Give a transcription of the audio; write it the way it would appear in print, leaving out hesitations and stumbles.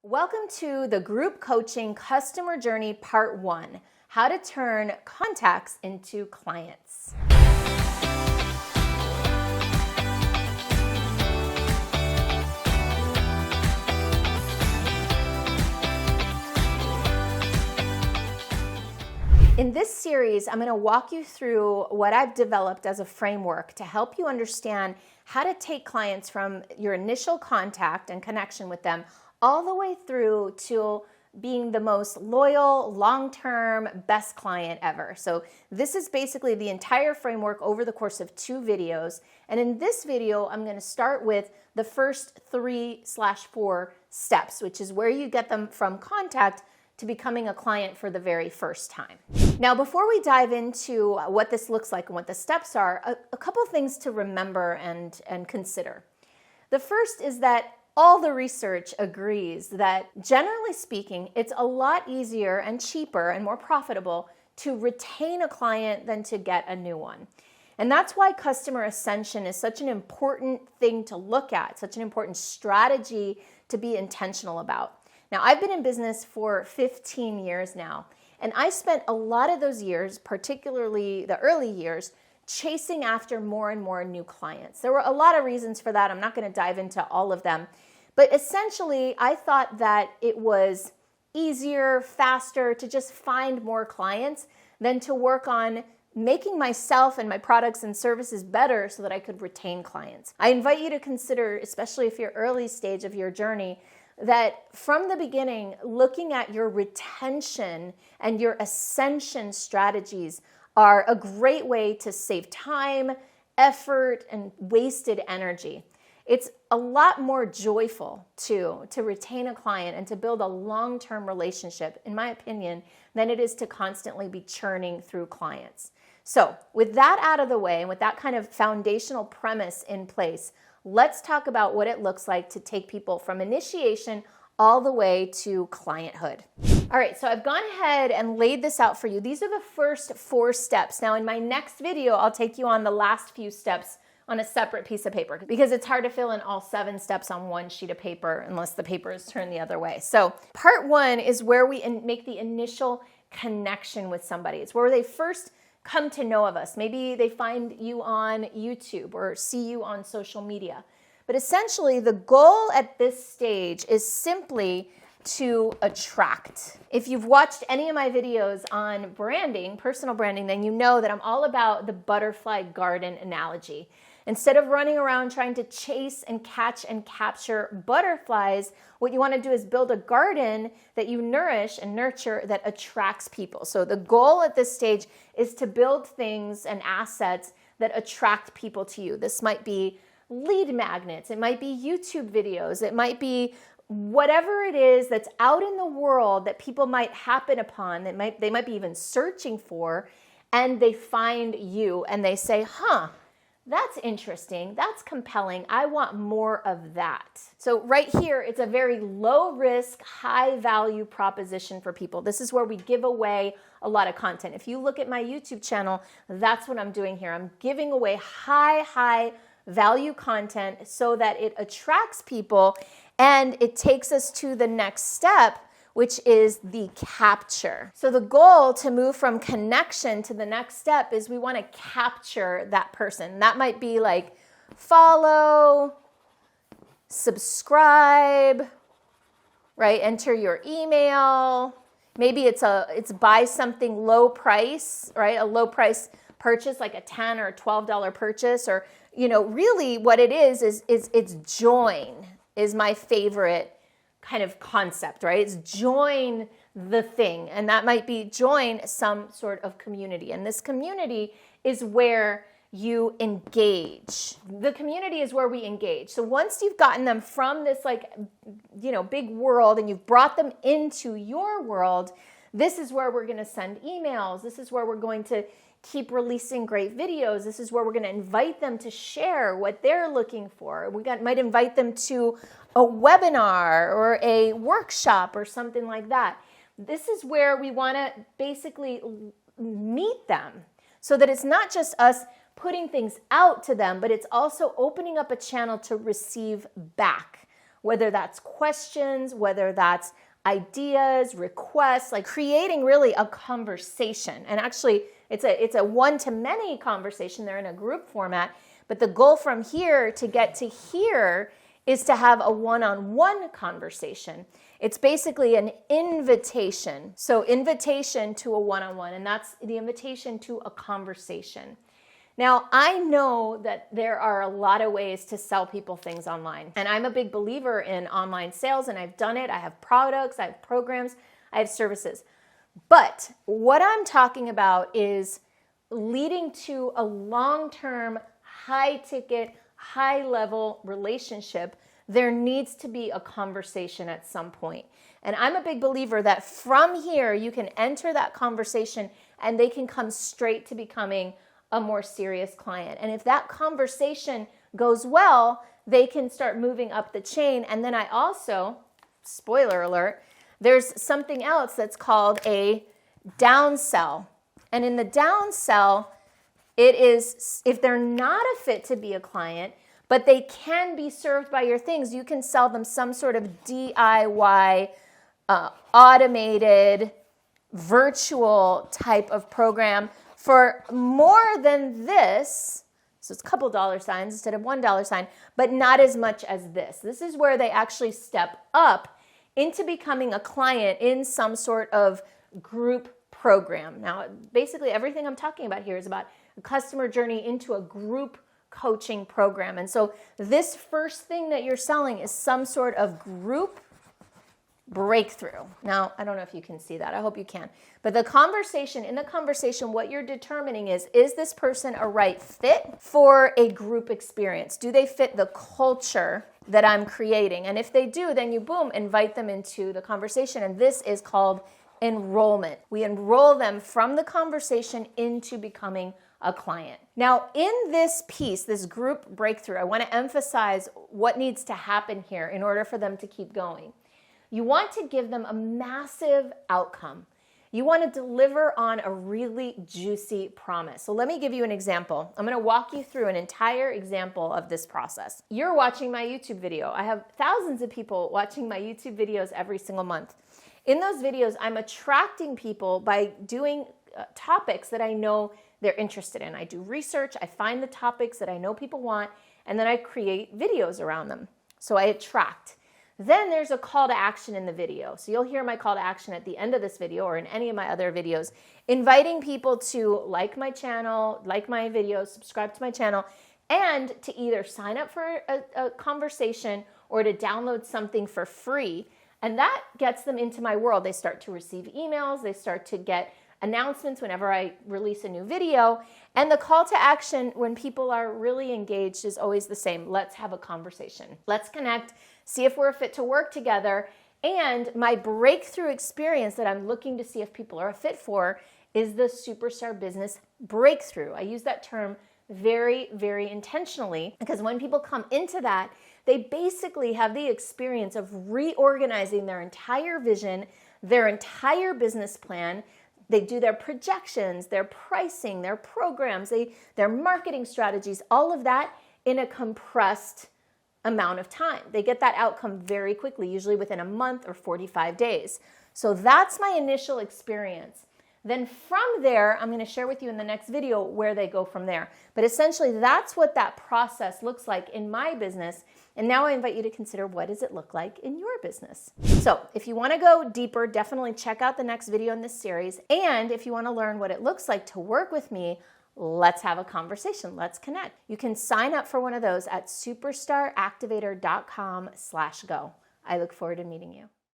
Welcome to the Group Coaching Customer Journey Part 1, how to turn contacts into clients. In this series, I'm going to walk you through what I've developed as a framework to help you understand how to take clients from your initial contact and connection with them all the way through to being the most loyal, long-term, best client ever. So this is basically the entire framework over the course of 2 videos. And in this video, I'm going to start with the first 3/4 steps, which is where you get them from contact to becoming a client for the very first time. Now, before we dive into what this looks like and what the steps are, a couple of things to remember and consider. The first is that all the research agrees that, generally speaking, it's a lot easier and cheaper and more profitable to retain a client than to get a new one. And that's why customer ascension is such an important thing to look at, such an important strategy to be intentional about. Now, I've been in business for 15 years now, and I spent a lot of those years, particularly the early years, chasing after more and more new clients. There were a lot of reasons for that. I'm not going to dive into all of them. But essentially, I thought that it was easier, faster to just find more clients than to work on making myself and my products and services better so that I could retain clients. I invite you to consider, especially if you're early stage of your journey, that from the beginning, looking at your retention and your ascension strategies are a great way to save time, effort, and wasted energy. It's a lot more joyful to retain a client and to build a long-term relationship, in my opinion, than it is to constantly be churning through clients. So with that out of the way and with that kind of foundational premise in place, let's talk about what it looks like to take people from initiation all the way to clienthood. All right, so I've gone ahead and laid this out for you. These are the first 4 steps. Now in my next video, I'll take you on the last few steps on a separate piece of paper because it's hard to fill in all 7 steps on one sheet of paper unless the paper is turned the other way. So part 1 is where we make the initial connection with somebody. It's where they first come to know of us. Maybe they find you on YouTube or see you on social media. But essentially, the goal at this stage is simply to attract. If you've watched any of my videos on branding, personal branding, then you know that I'm all about the butterfly garden analogy. Instead of running around trying to chase and catch and capture butterflies, what you want to do is build a garden that you nourish and nurture that attracts people. So the goal at this stage is to build things and assets that attract people to you. This might be lead magnets, it might be YouTube videos, it might be whatever it is that's out in the world that people might happen upon, that they might be even searching for, and they find you and they say, that's interesting, that's compelling, I want more of that. So right here, it's a very low risk, high value proposition for people. This is where we give away a lot of content. If you look at my YouTube channel, that's what I'm doing here. I'm giving away high value content so that it attracts people and it takes us to the next step, which is the capture. So the goal to move from connection to the next step is we want to capture that person. That might be like follow, subscribe, right? Enter your email. Maybe it's buy something low price, right? A low price purchase, like a $10 or $12 purchase, or really what it is it's join is my favorite kind of concept, right? It's join the thing. And that might be join some sort of community. And this community is where you engage. The community is where we engage. So once you've gotten them from this big world and you've brought them into your world, this is where we're going to send emails. This is where we're going to keep releasing great videos. This is where we're going to invite them to share what they're looking for. Might invite them to a webinar or a workshop or something like that. This is where we want to basically meet them so that it's not just us putting things out to them, but it's also opening up a channel to receive back whether that's questions, whether that's ideas, requests, like creating really a conversation. And actually, it's a one-to-many conversation. They're in a group format. But the goal from here to get to here is to have a one-on-one conversation. It's basically an invitation. So invitation to a one-on-one, and that's the invitation to a conversation. Now, I know that there are a lot of ways to sell people things online, and I'm a big believer in online sales, and I've done it. I have products, I have programs, I have services. But what I'm talking about is leading to a long-term, high-ticket, high-level relationship. There needs to be a conversation at some point. And I'm a big believer that from here, you can enter that conversation and they can come straight to becoming a more serious client. And if that conversation goes well, they can start moving up the chain. And then I also, spoiler alert, there's something else that's called a downsell. And in the downsell, it is if they're not a fit to be a client, but they can be served by your things, you can sell them some sort of DIY, automated, virtual type of program for more than this. So it's a couple dollar signs instead of $1 but not as much as this. This is where they actually step up into becoming a client in some sort of group program. Now, basically everything I'm talking about here is about a customer journey into a group coaching program. And so this first thing that you're selling is some sort of group breakthrough. Now, I don't know if you can see that. I hope you can. But in the conversation, what you're determining is this person a right fit for a group experience? Do they fit the culture that I'm creating? And if they do, then you, boom, invite them into the conversation. And this is called enrollment. We enroll them from the conversation into becoming a client. Now, in this piece, this group breakthrough, I want to emphasize what needs to happen here in order for them to keep going. You want to give them a massive outcome. You want to deliver on a really juicy promise. So let me give you an example. I'm going to walk you through an entire example of this process. You're watching my YouTube video. I have thousands of people watching my YouTube videos every single month. In those videos, I'm attracting people by doing topics that I know they're interested in. I do research, I find the topics that I know people want, and then I create videos around them. So I attract. Then there's a call to action in the video. So you'll hear my call to action at the end of this video or in any of my other videos, inviting people to like my channel, like my videos, subscribe to my channel, and to either sign up for a conversation or to download something for free. And that gets them into my world. They start to receive emails, they start to get announcements whenever I release a new video. And the call to action when people are really engaged is always the same. Let's have a conversation. Let's connect, see if we're a fit to work together. And my breakthrough experience that I'm looking to see if people are a fit for is the Superstar Business Breakthrough. I use that term very, very intentionally because when people come into that, they basically have the experience of reorganizing their entire vision, their entire business plan. They do their projections, their pricing, their programs, their marketing strategies, all of that in a compressed amount of time. They get that outcome very quickly, usually within a month or 45 days. So that's my initial experience. Then from there, I'm going to share with you in the next video where they go from there. But essentially, that's what that process looks like in my business. And now I invite you to consider, what does it look like in your business? So if you want to go deeper, definitely check out the next video in this series. And if you want to learn what it looks like to work with me, let's have a conversation. Let's connect. You can sign up for one of those at superstaractivator.com/go. I look forward to meeting you.